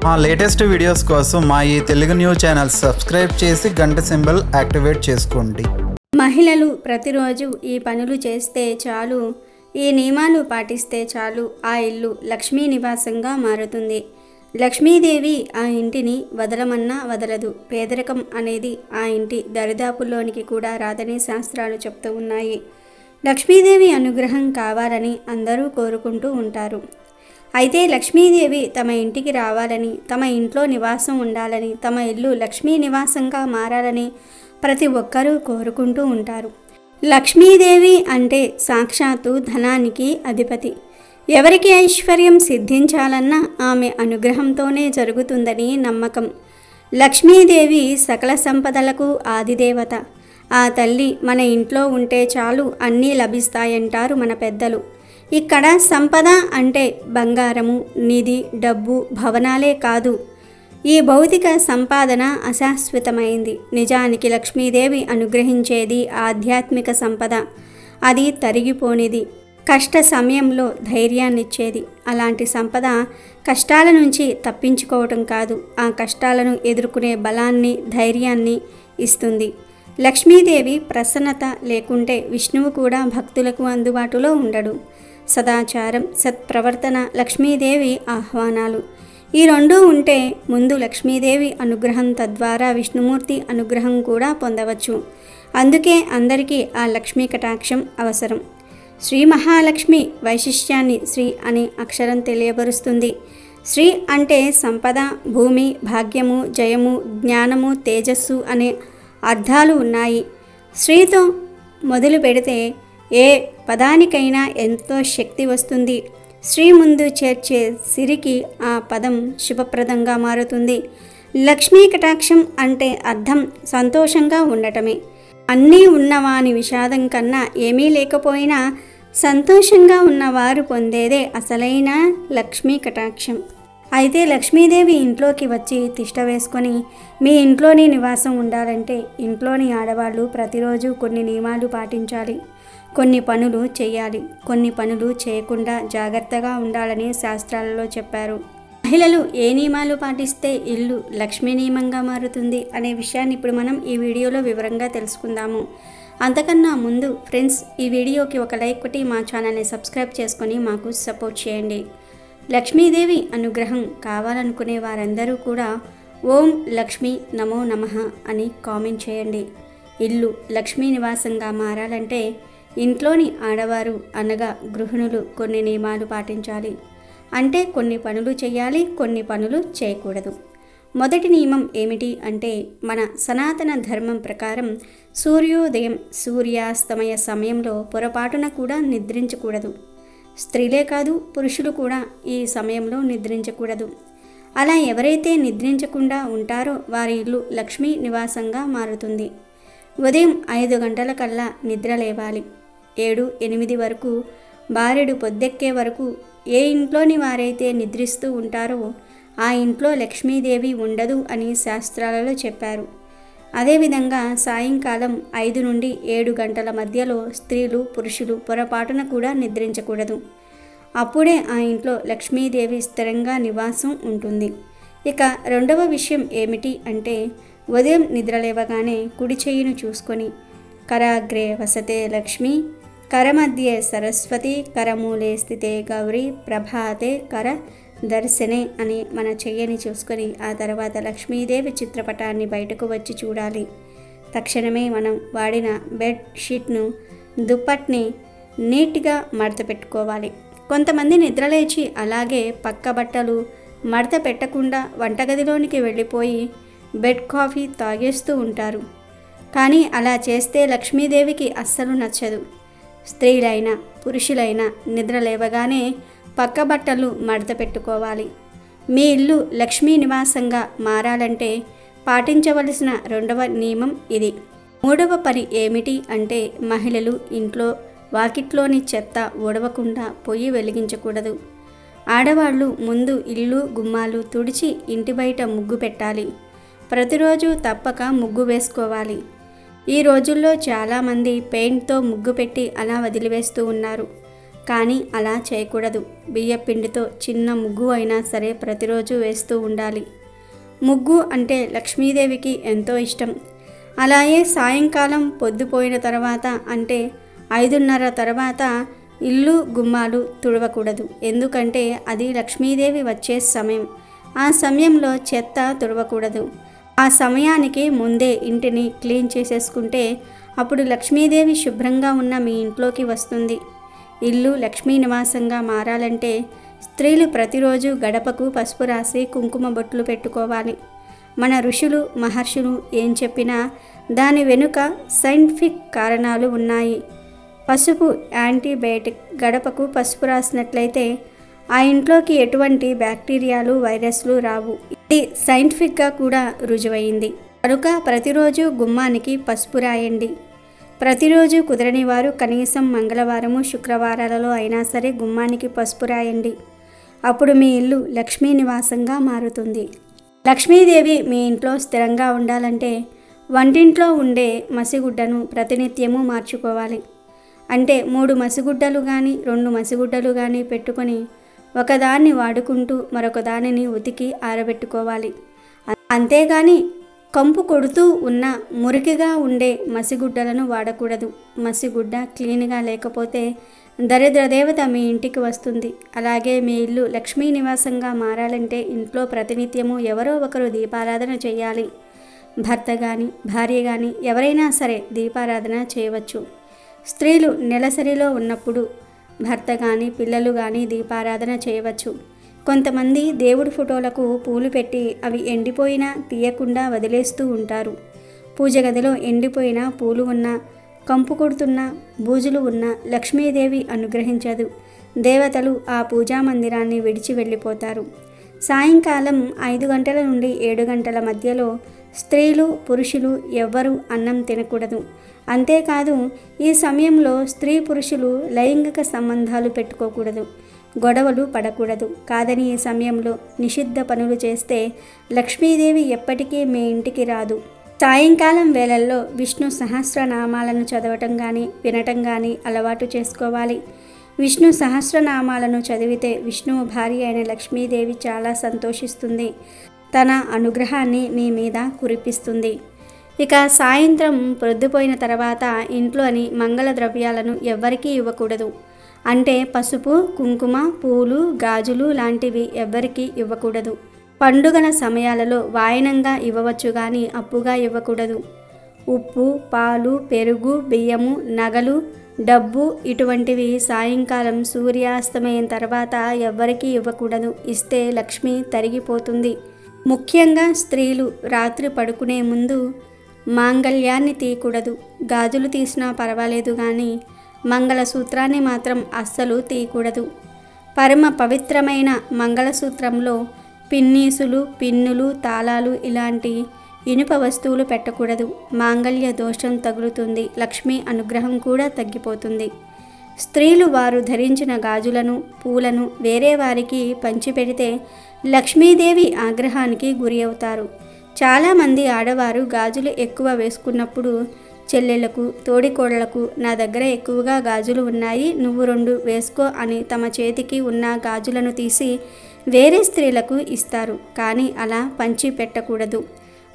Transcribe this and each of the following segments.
మా latest videos కోసం మా ఈ తెలుగు న్యూస్ ఛానల్ సబ్స్క్రైబ్ చేసి గంట సింబల్ యాక్టివేట్ చేసుకోండి. మహిళలు ప్రతిరోజు ఈ పనులు చేస్తే చాలు, ఈ నియమాలు పాటిస్తే చాలు, ఆ ఇల్లు లక్ష్మీ నివాసంగా మారుతుంది. లక్ష్మీదేవి ఆ ఇంటిని వదలమన్నా వదలదు. పేదరికం అనేది ఆ ఇంటి దరిదాపుల్లోనికి కూడా రాదని శాస్త్రాలు చెప్తూ ఉన్నాయి. లక్ష్మీదేవి అనుగ్రహం కావాలని అందరూ కోరుకుంటూ ఉంటారు. అయితే లక్ష్మీదేవి తమ ఇంటికి రావాలని, తమ ఇంట్లో నివాసం ఉండాలని, తమ ఇల్లు లక్ష్మీ నివాసంగా మారాలని ప్రతి ఒక్కరూ కోరుకుంటూ ఉంటారు. లక్ష్మీదేవి అంటే సాక్షాత్తు ధనానికి అధిపతి. ఎవరికి ఐశ్వర్యం సిద్ధించాలన్నా ఆమె అనుగ్రహంతోనే జరుగుతుందని నమ్మకం. లక్ష్మీదేవి సకల సంపదలకు ఆదిదేవత. ఆ తల్లి మన ఇంట్లో ఉంటే చాలు అన్నీ లభిస్తాయంటారు మన పెద్దలు. ఇక్కడ సంపద అంటే బంగారము, నిధి, డబ్బు, భవనాలే కాదు. ఈ భౌతిక సంపాదన అశాశ్వతమైంది. నిజానికి లక్ష్మీదేవి అనుగ్రహించేది ఆధ్యాత్మిక సంపద. అది తరిగిపోనిది, కష్ట సమయంలో ధైర్యాన్నిచ్చేది. అలాంటి సంపద కష్టాల నుంచి తప్పించుకోవటం కాదు, ఆ కష్టాలను ఎదుర్కొనే బలాన్ని, ధైర్యాన్ని ఇస్తుంది. లక్ష్మీదేవి ప్రసన్నత లేకుంటే విష్ణువు కూడా భక్తులకు అందుబాటులో ఉండడు. సదాచారం, సత్ప్రవర్తన లక్ష్మీదేవి ఆహ్వానాలు. ఈ రెండూ ఉంటే ముందు లక్ష్మీదేవి అనుగ్రహం, తద్వారా విష్ణుమూర్తి అనుగ్రహం కూడా పొందవచ్చు. అందుకే అందరికీ ఆ లక్ష్మీ కటాక్షం అవసరం. శ్రీ మహాలక్ష్మి వైశిష్ట్యాన్ని శ్రీ అనే అక్షరం తెలియబరుస్తుంది. శ్రీ అంటే సంపద, భూమి, భాగ్యము, జయము, జ్ఞానము, తేజస్సు అనే అర్థాలు ఉన్నాయి. శ్రీతో మొదలు పెడితే ఏ పదానికైనా ఎంతో శక్తి వస్తుంది. శ్రీ ముందు చేర్చే సిరికి ఆ పదం శుభప్రదంగా మారుతుంది. లక్ష్మీ కటాక్షం అంటే అర్థం సంతోషంగా ఉండటమే. అన్నీ ఉన్నవాని విషాదం కన్నా ఏమీ లేకపోయినా సంతోషంగా ఉన్నవారు పొందేదే అసలైన లక్ష్మీ కటాక్షం. అయితే లక్ష్మీదేవి ఇంట్లోకి వచ్చి తిష్ట వేసుకొని మీ ఇంట్లోని నివాసం ఉండాలంటే ఇంట్లోని ఆడవాళ్ళు ప్రతిరోజు కొన్ని నియమాలు పాటించాలి. కొన్ని పనులు చేయాలి, కొన్ని పనులు చేయకుండా జాగ్రత్తగా ఉండాలని శాస్త్రాలలో చెప్పారు. మహిళలు ఏ నియమాలు పాటిస్తే ఇల్లు లక్ష్మీ నియమంగా మారుతుంది అనే విషయాన్ని ఇప్పుడు మనం ఈ వీడియోలో వివరంగా తెలుసుకుందాము. అంతకన్నా ముందు ఫ్రెండ్స్, ఈ వీడియోకి ఒక లైక్ కొట్టి మా ఛానల్ని సబ్స్క్రైబ్ చేసుకొని మాకు సపోర్ట్ చేయండి. లక్ష్మీదేవి అనుగ్రహం కావాలనుకునే వారందరూ కూడా ఓం లక్ష్మీ నమో నమః అని కామెంట్ చేయండి. ఇల్లు లక్ష్మీ నివాసంగా మారాలంటే ఇంట్లోని ఆడవారు అనగా గృహిణులు కొన్ని నియమాలు పాటించాలి. అంటే కొన్ని పనులు చేయాలి, కొన్ని పనులు చేయకూడదు. మొదటి నియమం ఏమిటి అంటే మన సనాతన ధర్మం ప్రకారం సూర్యోదయం, సూర్యాస్తమయ సమయంలో పొరపాటున కూడా నిద్రించకూడదు. స్త్రీలే కాదు, పురుషులు కూడా ఈ సమయంలో నిద్రించకూడదు. అలా ఎవరైతే నిద్రించకుండా ఉంటారో వారి ఇల్లు లక్ష్మీ నివాసంగా మారుతుంది. ఉదయం 5 గంటల కల్లా నిద్ర లేవాలి. 7-8 వరకు బారెడు పొద్దెక్కే వరకు ఏ ఇంట్లోని వారైతే నిద్రిస్తూ ఉంటారో ఆ ఇంట్లో లక్ష్మీదేవి ఉండదు అని శాస్త్రాలలో చెప్పారు. అదేవిధంగా సాయంకాలం 5 నుండి 7 గంటల మధ్యలో స్త్రీలు, పురుషులు పొరపాటున కూడా నిద్రించకూడదు. అప్పుడే ఆ ఇంట్లో లక్ష్మీదేవి స్థిరంగా నివాసం ఉంటుంది. ఇక రెండవ విషయం ఏమిటి అంటే ఉదయం నిద్రలేవగానే కుడి చెయ్యిను చూసుకొని కరాగ్రే వసతే లక్ష్మి, కరమధ్యే సరస్వతి, కరమూలే స్థితే గౌరీ, ప్రభాతే కర దర్శనే అని మన చెయ్యని చూసుకొని ఆ తర్వాత లక్ష్మీదేవి చిత్రపటాన్ని బయటకు వచ్చి చూడాలి. తక్షణమే మనం వాడిన బెడ్ షీట్ను, దుప్పట్ని నీట్గా మడత పెట్టుకోవాలి. కొంతమంది నిద్రలేచి అలాగే పక్క బట్టలు మడత పెట్టకుండా వంటగదిలోనికి వెళ్ళిపోయి బెడ్ కాఫీ తాగేస్తూ ఉంటారు. కానీ అలా చేస్తే లక్ష్మీదేవికి అస్సలు నచ్చదు. స్త్రీలైనా పురుషులైనా నిద్ర లేవగానే పక్క బట్టలు మడత పెట్టుకోవాలి. మీ ఇల్లు లక్ష్మీ నివాసంగా మారాలంటే పాటించవలసిన రెండవ నియమం ఇది. మూడవ పని ఏమిటి అంటే మహిళలు ఇంట్లో వాకిట్లోని చెత్త ఊడవకుండా పొయ్యి వెలిగించకూడదు. ఆడవాళ్ళు ముందు ఇల్లు గుమ్మాలు తుడిచి ఇంటి బయట ముగ్గు పెట్టాలి. ప్రతిరోజు తప్పక ముగ్గు వేసుకోవాలి. ఈ రోజుల్లో చాలామంది పెయింట్తో ముగ్గు పెట్టి అలా వదిలివేస్తూ ఉన్నారు. కానీ అలా చేయకూడదు. బియ్యపిండితో చిన్న ముగ్గు అయినా సరే ప్రతిరోజు వేస్తూ ఉండాలి. ముగ్గు అంటే లక్ష్మీదేవికి ఎంతో ఇష్టం. అలాగే సాయంకాలం పొద్దుపోయిన తర్వాత అంటే 5:30 తర్వాత ఇల్లు గుమ్మాలు తుడవకూడదు. ఎందుకంటే అది లక్ష్మీదేవి వచ్చే సమయం. ఆ సమయంలో చెత్త తుడవకూడదు. ఆ సమయానికి ముందే ఇంటిని క్లీన్ చేసేసుకుంటే అప్పుడు లక్ష్మీదేవి శుభ్రంగా ఉన్న మీ ఇంట్లోకి వస్తుంది. ఇల్లు లక్ష్మీ నివాసంగా మారాలంటే స్త్రీలు ప్రతిరోజు గడపకు పసుపు రాసి కుంకుమ బొట్లు పెట్టుకోవాలి. మన ఋషులు మహర్షులు ఏం చెప్పినా దాని వెనుక సైంటిఫిక్ కారణాలు ఉన్నాయి. పసుపు యాంటీబయాటిక్. గడపకు పసుపు రాసినట్లయితే ఆ ఇంట్లోకి ఎటువంటి బ్యాక్టీరియాలు వైరస్లు రావు. ఇది సైంటిఫిక్గా కూడా రుజువైంది. కనుక ప్రతిరోజు గుమ్మానికి పసుపు రాయండి. ప్రతిరోజు కుదరని వారు కనీసం మంగళవారము శుక్రవారాలలో అయినా సరే గుమ్మానికి పసుపు రాయండి. అప్పుడు మీ ఇల్లు లక్ష్మీ నివాసంగా మారుతుంది. లక్ష్మీదేవి మీ ఇంట్లో స్థిరంగా ఉండాలంటే వంటింట్లో ఉండే మసిగుడ్డను ప్రతినిత్యము మార్చుకోవాలి. అంటే 3 మసిగుడ్డలు కానీ 2 మసిగుడ్డలు కానీ పెట్టుకొని ఒకదాన్ని వాడుకుంటూ మరొక దానిని ఉతికి ఆరబెట్టుకోవాలి. అంతేగాని కంపు కొడుతూ ఉన్న మురికిగా ఉండే మసిగుడ్డలను వాడకూడదు. మసిగుడ్డ క్లీన్గా లేకపోతే దరిద్ర దేవత మీ ఇంటికి వస్తుంది. అలాగే మీ ఇల్లు లక్ష్మీ నివాసంగా మారాలంటే ఇంట్లో ప్రతినిత్యము ఎవరో ఒకరు దీపారాధన చేయాలి. భర్త కానీ భార్య కానీ ఎవరైనా సరే దీపారాధన చేయవచ్చు. స్త్రీలు నెలసరిలో ఉన్నప్పుడు భర్త కానీ పిల్లలు కానీ దీపారాధన చేయవచ్చు. కొంతమంది దేవుడి ఫోటోలకు పూలు పెట్టి అవి ఎండిపోయినా తీయకుండా వదిలేస్తూ ఉంటారు. పూజ గదిలో ఎండిపోయిన పూలు ఉన్నా కంపు కొడుతున్న బూజులు ఉన్న లక్ష్మీదేవి అనుగ్రహించదు. దేవతలు ఆ పూజా మందిరాన్ని విడిచి వెళ్ళిపోతారు. సాయంకాలం 5 గంటల నుండి 7 గంటల మధ్యలో స్త్రీలు పురుషులు ఎవ్వరూ అన్నం తినకూడదు. అంతేకాదు ఈ సమయంలో స్త్రీ పురుషులు లైంగిక సంబంధాలు పెట్టుకోకూడదు. గొడవలు పడకూడదు. కాదని ఈ సమయంలో నిషిద్ధ పనులు చేస్తే లక్ష్మీదేవి ఎప్పటికీ మీ ఇంటికి రాదు. సాయంకాలం వేళల్లో విష్ణు సహస్రనామాలను చదవటం కానీ వినటం కానీ అలవాటు చేసుకోవాలి. విష్ణు సహస్రనామాలను చదివితే విష్ణువు భార్య అయిన లక్ష్మీదేవి చాలా సంతోషిస్తుంది. తన అనుగ్రహాన్ని మీ మీద కురిపిస్తుంది. ఇక సాయంత్రం ప్రొద్దుపోయిన తర్వాత ఇంట్లోని మంగళ ద్రవ్యాలను ఎవ్వరికీ ఇవ్వకూడదు. అంటే పసుపు కుంకుమ పూలు గాజులు లాంటివి ఎవ్వరికీ ఇవ్వకూడదు. పండుగల సమయాలలో వాయనంగా ఇవ్వవచ్చు కానీ అప్పుగా ఇవ్వకూడదు. ఉప్పు పాలు పెరుగు బియ్యము నగలు డబ్బు ఇటువంటివి సాయంకాలం సూర్యాస్తమయం తర్వాత ఎవ్వరికీ ఇవ్వకూడదు. ఇస్తే లక్ష్మి తరిగిపోతుంది. ముఖ్యంగా స్త్రీలు రాత్రి పడుకునే ముందు మాంగళ్యాన్ని తీయకూడదు. గాజులు తీసినా పర్వాలేదు కానీ మంగళసూత్రాన్ని మాత్రం అస్సలు తీయకూడదు. పరమ పవిత్రమైన మంగళసూత్రంలో పిన్నీసులు పిన్నులు తాళాలు ఇలాంటి ఇనుప వస్తువులు పెట్టకూడదు. మాంగళ్య దోషం తగులుతుంది. లక్ష్మీ అనుగ్రహం కూడా తగ్గిపోతుంది. స్త్రీలు వారు ధరించిన గాజులను పూలను వేరే వారికి పంచిపెడితే లక్ష్మీదేవి ఆగ్రహానికి గురి అవుతారు. చాలామంది ఆడవారు గాజులు ఎక్కువ వేసుకున్నప్పుడు చెల్లెళ్లకు తోడికోడళ్లకు నా దగ్గర ఎక్కువగా గాజులు ఉన్నాయి, నువ్వు 2 వేసుకో అని తమ చేతికి ఉన్న గాజులను తీసి వేరే స్త్రీలకు ఇస్తారు. కానీ అలా పంచి పెట్టకూడదు.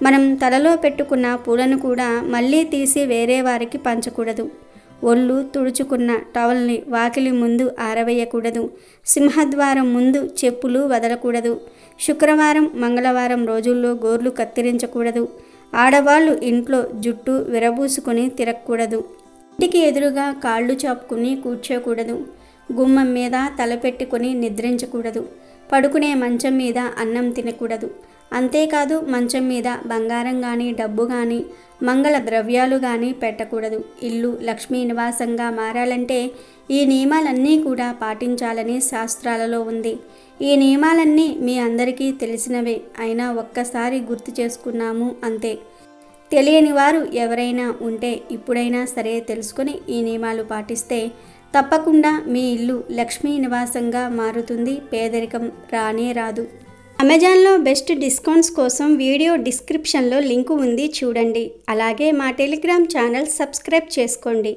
మనం తలలో పెట్టుకున్న పూలను కూడా మళ్ళీ తీసి వేరే వారికి పంచకూడదు. ఒళ్ళు తుడుచుకున్న టవల్ని వాకిలి ముందు ఆరవేయకూడదు. సింహద్వారం ముందు చెప్పులు వదలకూడదు. శుక్రవారం మంగళవారం రోజుల్లో గోర్లు కత్తిరించకూడదు. ఆడవాళ్ళు ఇంట్లో జుట్టు విరబూసుకొని తిరగకూడదు. ఇంటికి ఎదురుగా కాళ్ళు చాపుకుని కూర్చోకూడదు. గుమ్మం మీద తలపెట్టుకొని నిద్రించకూడదు. పడుకునే మంచం మీద అన్నం తినకూడదు. అంతేకాదు మంచం మీద బంగారం కానీ డబ్బు కానీ మంగళ ద్రవ్యాలు కానీ పెట్టకూడదు. ఇల్లు లక్ష్మీ నివాసంగా మారాలంటే ఈ నియమాలన్నీ కూడా పాటించాలని శాస్త్రాలలో ఉంది. ఈ నియమాలన్నీ మీ అందరికీ తెలిసినవే, అయినా ఒక్కసారి గుర్తు చేసుకున్నాము అంతే. తెలియని వారు ఎవరైనా ఉంటే ఇప్పుడైనా సరే తెలుసుకొని ఈ నియమాలు పాటిస్తే తప్పకుండా మీ ఇల్లు లక్ష్మీ నివాసంగా మారుతుంది. పేదరికం రానే రాదు. అమెజాన్లో బెస్ట్ డిస్కౌంట్స్ కోసం వీడియో డిస్క్రిప్షన్లో లింకు ఉంది, చూడండి. అలాగే మా టెలిగ్రామ్ ఛానల్ సబ్స్క్రైబ్ చేసుకోండి.